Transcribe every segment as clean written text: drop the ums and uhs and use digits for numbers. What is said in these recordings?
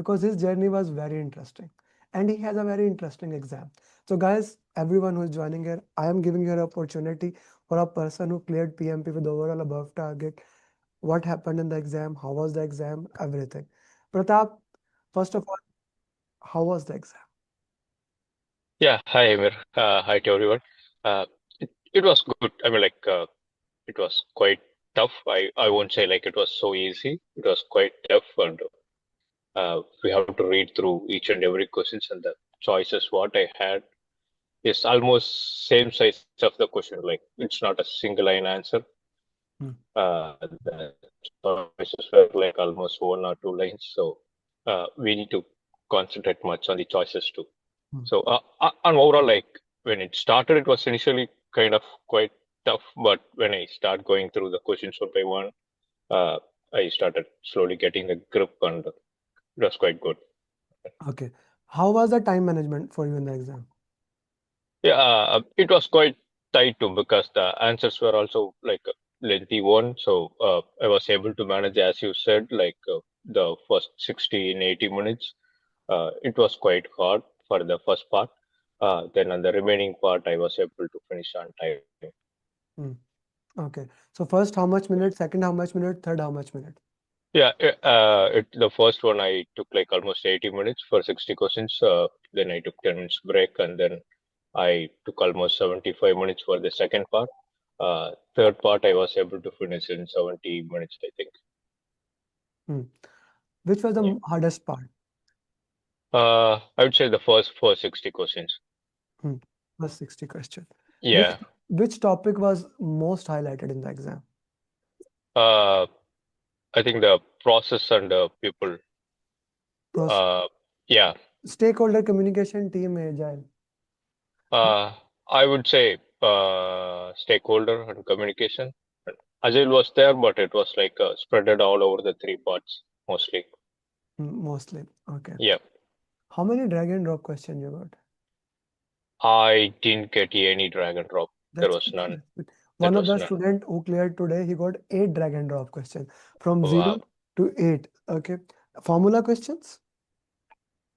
because his journey was very interesting and he has a very interesting exam. So guys, everyone who is joining here, I am giving you an opportunity for a person who cleared PMP with overall above target. What happened in the exam? How was the exam? Everything. Pratap, first of all, how was the exam? Yeah, hi Amer. Hi to everyone. It was good. It was quite tough. I won't say like it was so easy. It was quite tough, and we have to read through each and every questions, and the choices what I had is almost same size of the question. Like it's not a single line answer. Hmm. The choices were like almost one or two lines. So we need to concentrate much on the choices too. Hmm. So, and overall, like when it started, it was initially kind of quite tough. But when I start going through the questions one by one, uh, I started slowly getting the grip, and it was quite good. Okay. How was the time management for you in the exam? Yeah, it was quite tight too because the answers were also like a lengthy one. So I was able to manage, as you said, like the first 60 in 80 minutes. It was quite hard for the first part. Then on the remaining part, I was able to finish on time. Hmm. Okay. So first, how much minute? Second, how much minute? Third, how much minute? Yeah, the first one I took like almost 80 minutes for 60 questions. Then I took 10 minutes break, and then I took almost 75 minutes for the second part. Third part I was able to finish in 70 minutes, I think. Hmm. Which was the Yeah. hardest part? I would say the first 60 questions. Hmm. Was 60 question. Which Yeah. which topic was most highlighted in the exam? Uh, I think the process and the people. Pros Uh, yeah. Stakeholder communication, team agile. Uh, I would say stakeholder and communication. Agile was there, but it was like spread all over the three parts mostly. Mostly. Okay. Yeah, How many drag and drop question you got? I didn't get any drag and drop. There That's was good. none. That's good. That One of was the none. student who cleared today, he got 8 drag and drop question from Wow. 0 to 8. Okay. Formula questions?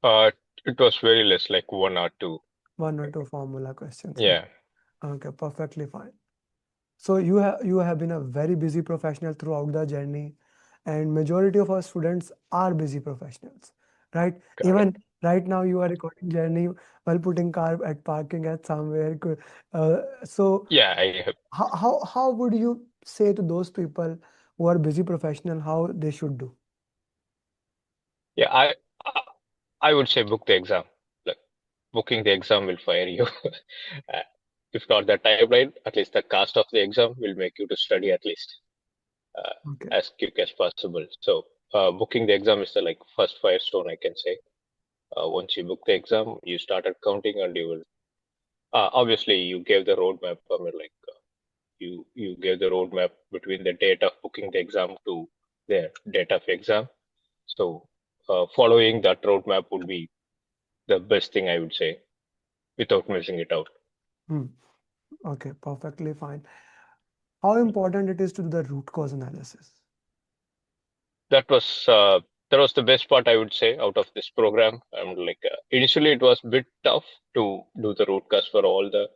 Uh, it was very less, like one or two. One or two formula questions. Okay. Yeah, Okay, perfectly fine. So you have been a very busy professional throughout the journey, and majority of our students are busy professionals, right? correct. Even right now you are recording journey while putting car at parking at somewhere. So Yeah, I have. how would you say to those people who are busy professional how they should do? Yeah, I would say book the exam. Like booking the exam will fire you. Uh, if not the timeline, at least the cost of the exam will make you to study at least uh, Okay. as quick as possible. So booking the exam is the like first firestone I can say. Once you book the exam, you started counting and you will. Obviously, you gave the roadmap. I mean, like you gave the roadmap between the date of booking the exam to the date of exam. So following that roadmap would be the best thing I would say without missing it out. Hmm. Okay, perfectly fine. How important it is to do the root cause analysis? That was that was the best part I would say out of this program. Like initially it was a bit tough to do the root cause for all the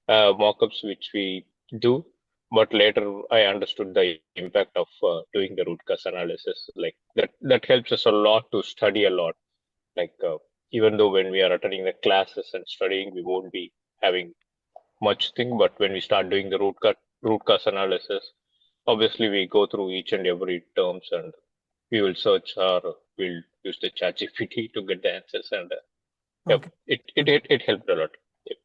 mockups which we do, but later I understood the impact of doing the root cause analysis. Like that helps us a lot to study a lot. Like even though when we are attending the classes and studying, we won't be having much thing, but when we start doing the root cause analysis, obviously we go through each and every terms and we will search or we'll use the chat GPT to get the answers and yep, Okay. it helped a lot. Yep.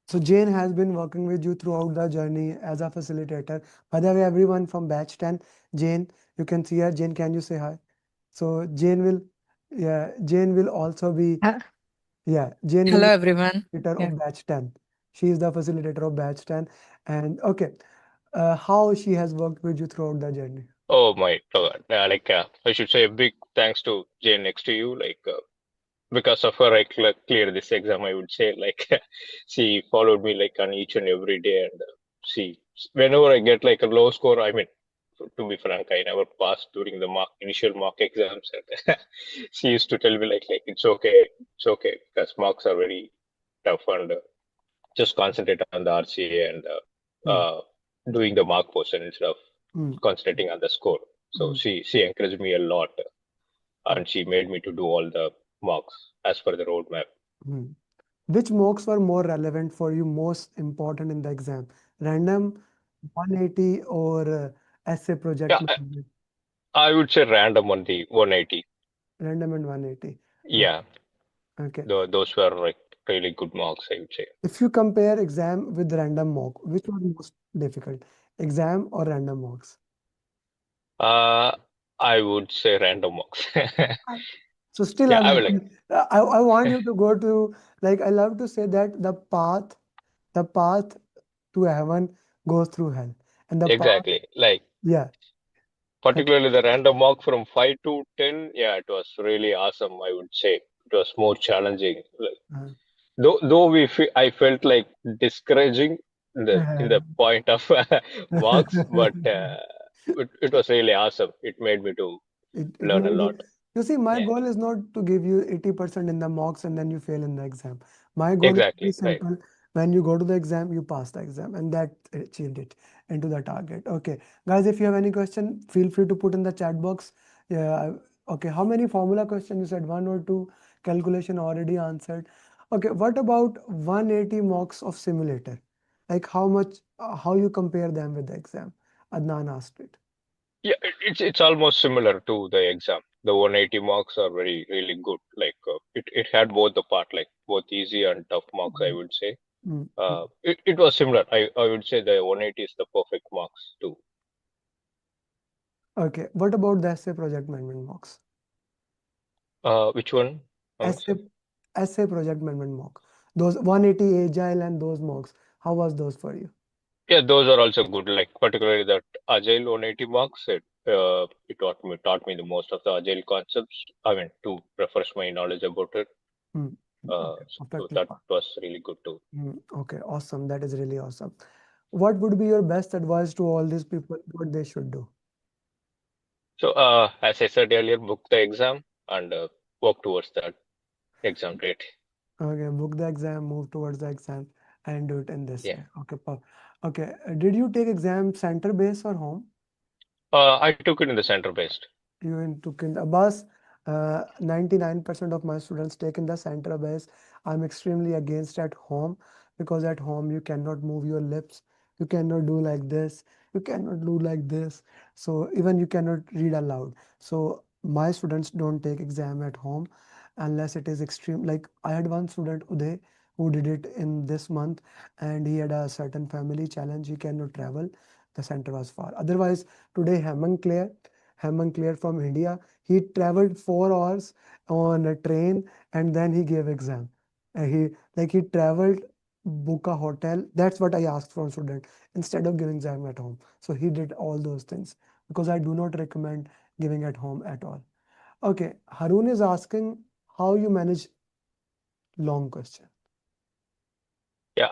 So Jane has been working with you throughout the journey as a facilitator. By the way, everyone from batch 10, Jane, you can see her. Jane, can you say hi? So Jane will also be, Uh, Jane will Hello, be everyone. facilitator Yeah. of batch 10. She is the facilitator of batch 10. And okay, how she has worked with you throughout the journey. Oh my God. I should say a big thanks to Jane next to you. Because of her, I cleared this exam. I would say she followed me like on each and every day, and she whenever I get like a low score, I mean to be frank, I never passed during the initial mock exams. And she used to tell me like it's okay, because mocks are very tough, and just concentrate on the RCA and mm, doing the mark portion instead of mm, concentrating on the score. So mm. she encouraged me a lot, Oh, and she made me to do all the mocks as per the roadmap. mm. Which mocks were more relevant for you, most important in the exam? Random, 180, or essay project Yeah, management? I would say random on the 180. Random and 180. Okay. Yeah, Okay. those were like really good marks, I would say. If you compare exam with random mock, which was most difficult? Exam or random mocks? Uh, I would say random marks. So still Yeah, I'm I will like happy. I want you to go to, like, I love to say that the path to heaven goes through hell. And the path, exactly like yeah. Okay. particularly the random mark from 5 to 10. Yeah, it was really awesome. I would say it was more challenging. Like Uh, though I felt like discouraging in the point of marks, but it was really awesome. It made me to it learn a made you, lot. you see, my Yeah, goal is not to give you 80% in the mocks and then you fail in the exam. My goal is very exactly right. simple. When you go to the exam, you pass the exam, and that achieved it into the target. Okay, guys, if you have any question, feel free to put in the chat box. Yeah. Okay, how many formula questions you said? One or two? Calculation already answered. Okay, what about 180 mocks of simulator? Like how much, how you compare them with the exam? Adnan asked it. Yeah, it's almost similar to the exam. The 180 marks are very really good. Like it had both the part, like both easy and tough marks, I Mm, would say. mm, mm. It was similar. I would say the 180 is the perfect marks too. Okay, what about the essay project management mocks? Which one? Essay, Sir? essay project management mock. Those 180 agile and those mocks. How was those for you? Yeah, those are also good. Like particularly that Agile 180 marks. It taught me the most of the Agile concepts. I mean, to refresh my knowledge about it. Hmm. Okay, So perfectly that fine. was really good too. Okay, awesome. That is really awesome. What would be your best advice to all these people, what they should do? So as I said earlier, book the exam and work towards that exam date. Okay, book the exam, move towards the exam, and do it in this Yeah. way. Okay, okay. Did you take exam center base or home? I took it in the center based. You took in the bus. 99% of my students take in the center base. I'm extremely against at home, because at home you cannot move your lips, you cannot do like this, you cannot do like this, so even you cannot read aloud. So my students don't take exam at home unless it is extreme. Like I had one student, Uday, who did it in this month, and he had a certain family challenge, he cannot travel, the center was far. Otherwise, today Hemant cleared from India. He traveled 4 hours on a train, and then he gave exam. He traveled, book a hotel. That's what I asked from student, instead of giving exam at home. So he did all those things, because I do not recommend giving at home at all. Okay, Harun is asking how you manage long question. Yeah,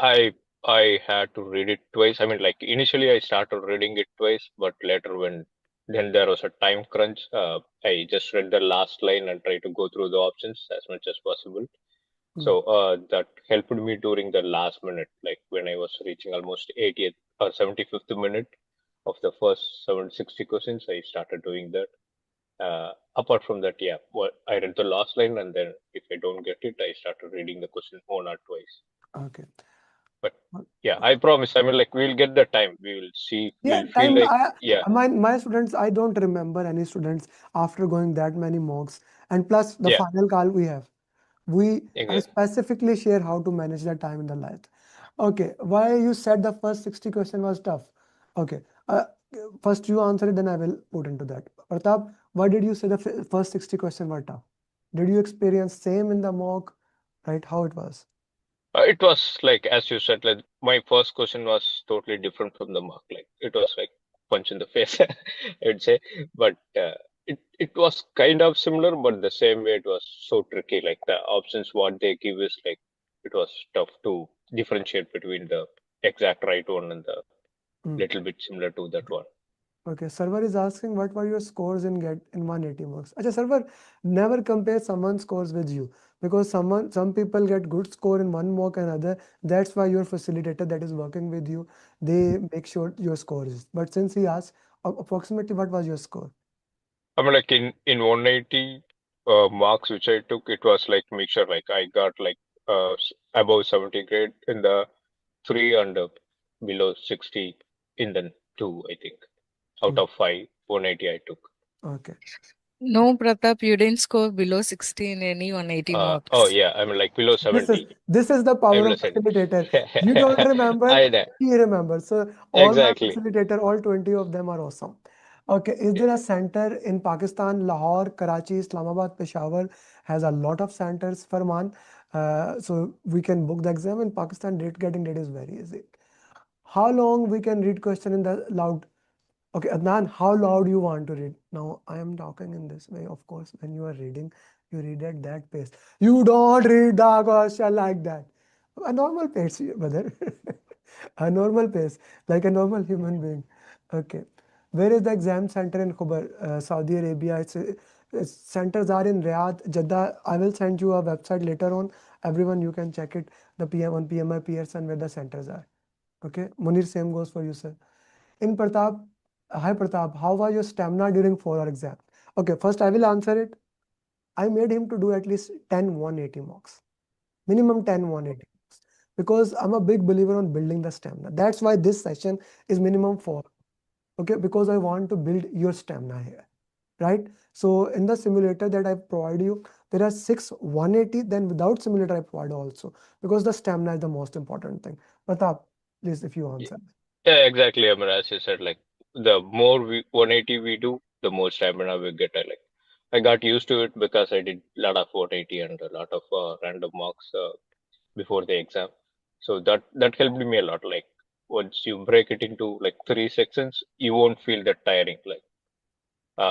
I had to read it twice. I mean, like initially I started reading it twice, but later when then there was a time crunch, I just read the last line and tried to go through the options as much as possible. Hmm. So that helped me during the last minute, like when I was reaching almost 80th or 75th minute of the first 760 questions, I started doing that. Apart from that, yeah, well, I read the last line, and then if I don't get it, I started reading the question one or twice. Okay. But yeah, I promise. I mean, like we'll get the time. We will see. Yeah, We'll feel time. like yeah, My students, I don't remember any students after going that many mocks. And plus the yeah, final call we have. I exactly. specifically share how to manage the time in the life. Okay, why you said the first 60 question was tough? Okay, first you answer it, then I will put into that. Pratap, why did you say the first 60 question were tough? Did you experience same in the mock, right? How it was? It was like as you said, like my first question was totally different from the mark. Like it was like punch in the face, I would say. But it was kind of similar, but the same way it was so tricky. Like the options what they give is like it was tough to differentiate between the exact right one and the Mm. little bit similar to that one. Okay, server is asking what were your scores in get in 180 marks. Acha, server never compare someone's scores with you because some people get good score in one mock and other. That's why your facilitator that is working with you, they make sure your score is. But since he asked approximately what was your score? I mean, like in 180 marks which I took, it was like mixture. Like I got like above 70 grade in the three and below 60 in the two. I think out Mm, of five, 180 I took. okay. No, Pratap, you didn't score below 60 in any 180 Oh marks. yeah, I mean like below This is 70. this is the I power below of 70. facilitator. You don't remember, I know he remembers. So all my exactly. facilitator, all 20 of them are awesome. Okay, is Yeah. there a center in Pakistan? Lahore, Karachi, Islamabad, Peshawar has a lot of centers, Farman. So we can book the exam in Pakistan. Getting date is very easy. How long we can read question in the loud? Okay, Adnan, how loud you want to read? Now, I am talking in this way, of course. When you are reading, you read at that pace. You don't read the question like that. A normal pace, brother. A normal pace, like a normal human being. Okay. Where is the exam center in Khubar, Saudi Arabia? Centers are in Riyadh, Jeddah. I will send you a website later on. Everyone, you can check it. The PM on PMI Pearson where the centers are. Okay. Munir, same goes for you, sir. In Pratap, hi Pratap, how was your stamina during 4 hour exam? Okay, first I will answer it. I made him to do at least 10 180 mocks, minimum 10 180 mocks, because I'm a big believer on building the stamina. That's why this session is minimum 4. Okay, because I want to build your stamina here, right? So in the simulator that I provide you, there are 6 180, then without simulator I provide also, because the stamina is the most important thing. Pratap, please, if you answer. Yeah, exactly. I mean, as you said, like the more 180 we do, the more stamina we get. I got used to it because I did a lot of 180 and a lot of random marks before the exam. So that helped me a lot. Like once you break it into like three sections, you won't feel that tiring. Like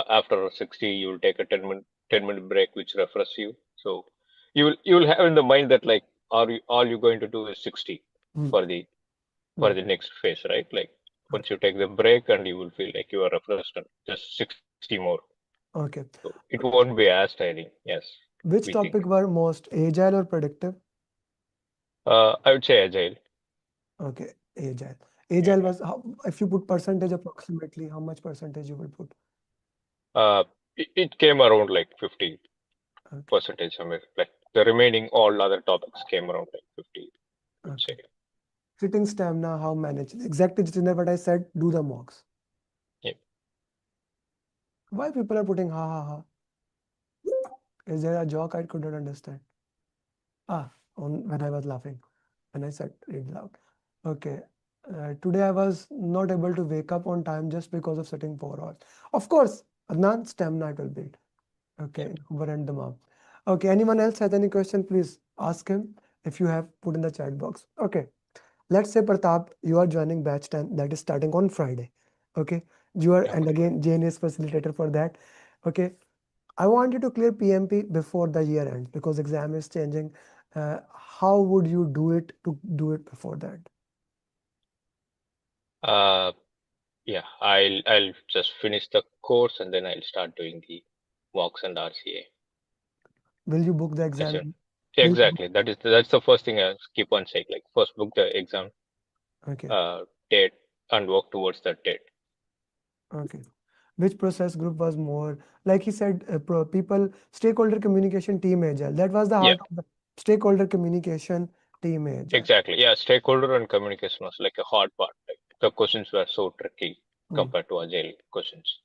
after 60, you will take a 10-minute break, which refresh you. So you will have in the mind that like are you all you're going to do is 60 Hmm. for the next phase, right? Like once Okay. you take the break and you will feel like you are refreshed and just 60 more. Okay. So it won't be as tiring. Yes, we Which think. topic were most agile or predictive? I would say agile. Okay, agile. Yeah. Agile was how, if you put percentage approximately, how much percentage you will put? It came around like 50 Okay, percentage somewhere. Like the remaining all other topics came around like 50, I would okay. say. Sitting stamina, how manage? Exactly, Jitendra, what I said, do the mocks. Yeah. Why people are putting ha ha ha? Is there a joke I couldn't understand? Ah, when I was laughing, when I said read loud. Okay. Today I was not able to wake up on time just because of sitting 4 hours. Of course, Adnan, stamina it will build. Yeah. Okay, Hoover and the mom. Okay, anyone else has any question, please ask him if you have put in the chat box. Okay, let's say Pratap, you are joining batch 10 that is starting on Friday. Okay, you are, and Okay. again, Jane is facilitator for that. Okay, I want you to clear PMP before the year ends because exam is changing. How would you do it to do it before that? Uh, yeah. I'll just finish the course and then I'll start doing the mocks and RCA. Will you book the As soon. exam? Will you book? Exactly. That's the first thing I keep on saying. Like first book the exam Okay, date and work towards that date. okay. Which process group was more, like he said, people, stakeholder communication team agile. That was the Yeah. heart of the stakeholder communication team agile. Exactly. Yeah. Stakeholder and communication was like a hard part. Like the questions were so tricky Hmm. compared to agile questions.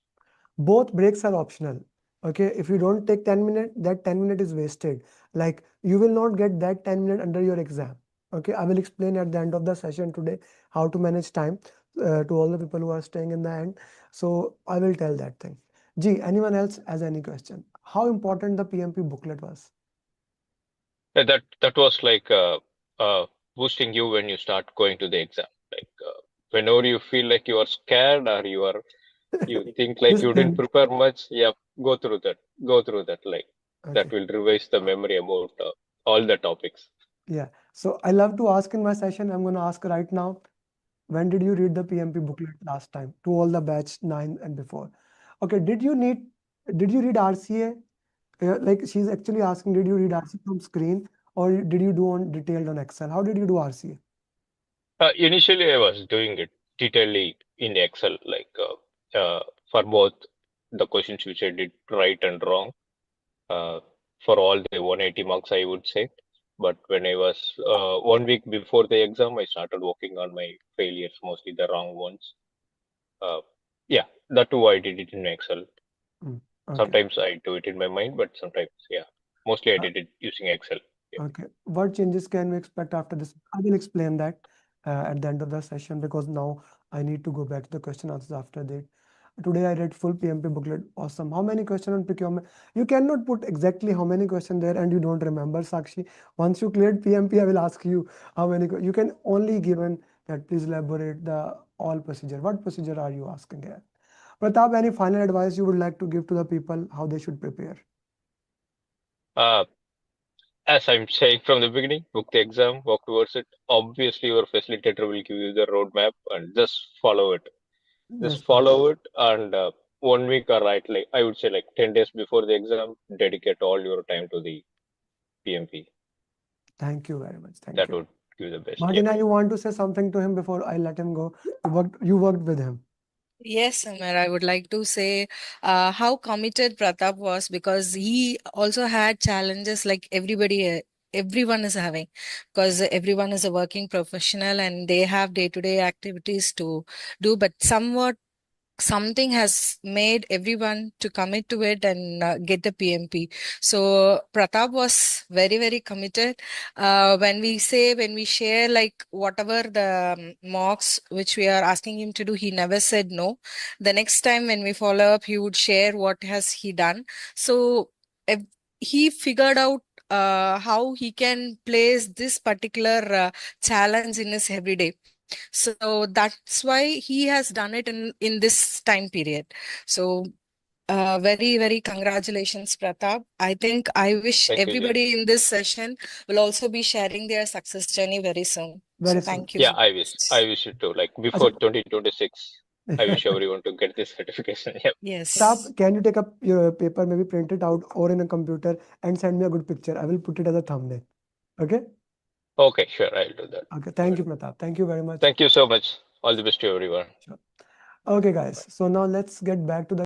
Both breaks are optional. Okay, if you don't take 10 minutes, that 10 minute is wasted. Like you will not get that 10 minute under your exam. Okay, I will explain at the end of the session today how to manage time to all the people who are staying in the end. So I will tell that thing. Gee, anyone else has any question? How important the PMP booklet was? Yeah, that was like boosting you when you start going to the exam. Like whenever you feel like you are scared or you think like This you didn't thing. prepare much, yeah, go through that. Go through that. Like that Okay. will revise the memory about all the topics. Yeah. So I love to ask in my session. I'm going to ask right now. When did you read the PMP booklet last time to all the batch 9 and before? Okay, did you read RCA? Like she's actually asking, did you read RCA from screen or did you do on detailed on Excel? How did you do RCA? Initially, I was doing it detailedly in Excel, like for both the questions which I did right and wrong, uh, for all the 180 marks, I would say. But when I was 1 week before the exam, I started working on my failures, mostly the wrong ones. Uh, yeah, that too I did it in Excel. Mm, okay. Sometimes I do it in my mind, but sometimes, yeah, mostly I Uh, did it using Excel. Yeah. Okay. What changes can we expect after this? I will explain that at the end of the session because now I need to go back to the question answers after that. Today I read full PMP booklet. Awesome. How many questions on procurement? You cannot put exactly how many questions there and you don't remember, Sakshi. Once you cleared PMP, I will ask you how many. You can only given that. Please elaborate the all procedure. What procedure are you asking here? Pratap, any final advice you would like to give to the people how they should prepare? Uh, as I'm saying from the beginning, book the exam, work towards it. Obviously, your facilitator will give you the roadmap and just follow it. Just Yes, Pratap. follow it, and 1 week or right, like I would say, like 10 days before the exam, dedicate all your time to the PMP. Thank you very much. Thank That you. would give the best. Yeah. Martina, you want to say something to him before I let him go? You worked with him. Yes, Amer, I would like to say how committed Pratap was because he also had challenges like everyone is having, because everyone is a working professional and they have day-to-day activities to do, but somewhat something has made everyone to commit to it and get the PMP. So Pratap was very, very committed. When we share like whatever the mocks which we are asking him to do, he never said no. The next time when we follow up, he would share what has he done. So if he figured out how he can place this particular challenge in his everyday. So that's why he has done it in this time period. So very, very congratulations, Pratap. I think I wish Thank you, Jay. everybody in this session will also be sharing their success journey very soon. So Very soon. thank you Yeah, so I much. wish it too. Like Acha, before 2026, I wish everyone to get this certification. Yeah. Yes. Pratap, can you take up your paper, maybe print it out or in a computer and send me a good picture? I will put it as a thumbnail. Okay? Okay, sure, I'll do that. Okay. Thank you, Pratap. Thank you very much. Thank you so much. All the best to everyone. Sure. Okay, guys. So now let's get back to the